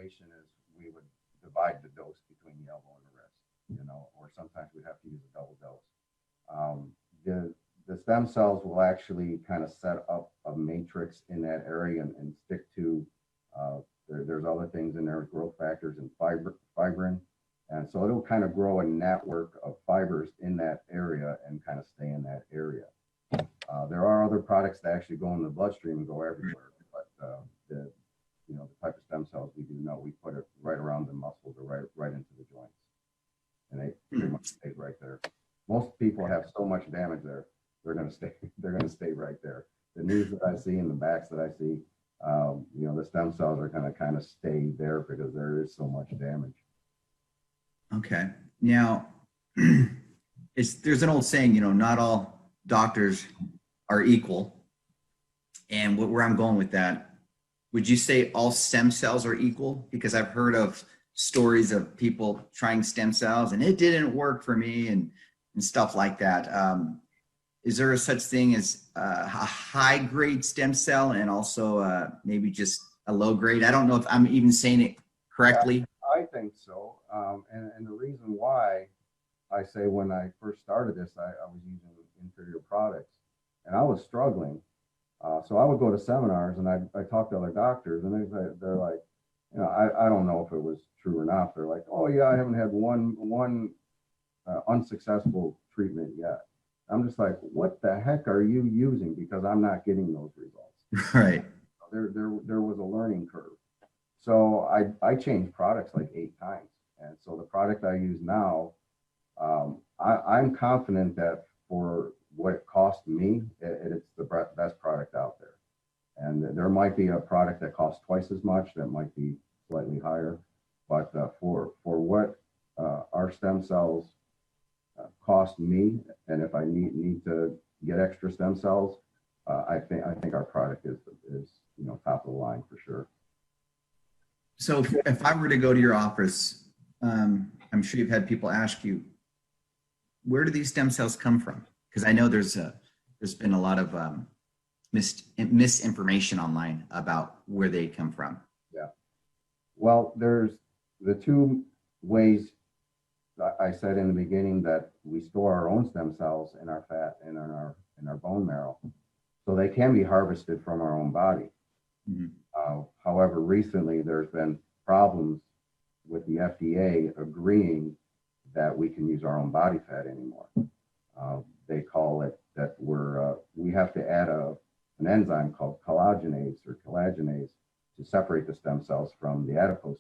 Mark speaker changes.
Speaker 1: situation is we would divide the dose between the elbow and the wrist, or sometimes we'd have to use a double dose. The stem cells will actually kind of set up a matrix in that area and stick to, there's other things in there, growth factors and fibrin. And so it'll kind of grow a network of fibers in that area and kind of stay in that area. There are other products that actually go in the bloodstream and go everywhere, but the type of stem cells we do know, we put it right around the muscles or right into the joints, and they pretty much stay right there. Most people have so much damage there, they're going to stay right there. The knees that I see and the backs that I see, the stem cells are going to kind of stay there because there is so much damage.
Speaker 2: Okay. Now, there's an old saying, not all doctors are equal. And where I'm going with that, would you say all stem cells are equal? Because I've heard of stories of people trying stem cells and it didn't work for me and stuff like that. Is there a such thing as a high grade stem cell and also maybe just a low grade? I don't know if I'm even saying it correctly.
Speaker 1: I think so. And the reason why I say when I first started this, I was using inferior products and I was struggling. So I would go to seminars and I talked to other doctors and they're like, I don't know if it was true or not. They're like, oh yeah, I haven't had one unsuccessful treatment yet. I'm just like, what the heck are you using? Because I'm not getting those results.
Speaker 2: Right.
Speaker 1: There was a learning curve. So I changed products like 8 times. And so the product I use now, I'm confident that for what it cost me, it's the best product out there. And there might be a product that costs twice as much, that might be slightly higher. But for what our stem cells cost me, and if I need to get extra stem cells, I think our product is top of the line for sure.
Speaker 2: So if I were to go to your office, I'm sure you've had people ask you, where do these stem cells come from? Because I know there's been a lot of misinformation online about where they come from.
Speaker 1: Yeah. Well, there's the 2 ways I said in the beginning that we store our own stem cells in our fat and in our bone marrow, so they can be harvested from our own body. Mm-hmm. However, recently there's been problems with the FDA agreeing that we can use our own body fat anymore. They call it that we have to add an enzyme called collagenase to separate the stem cells from the adipose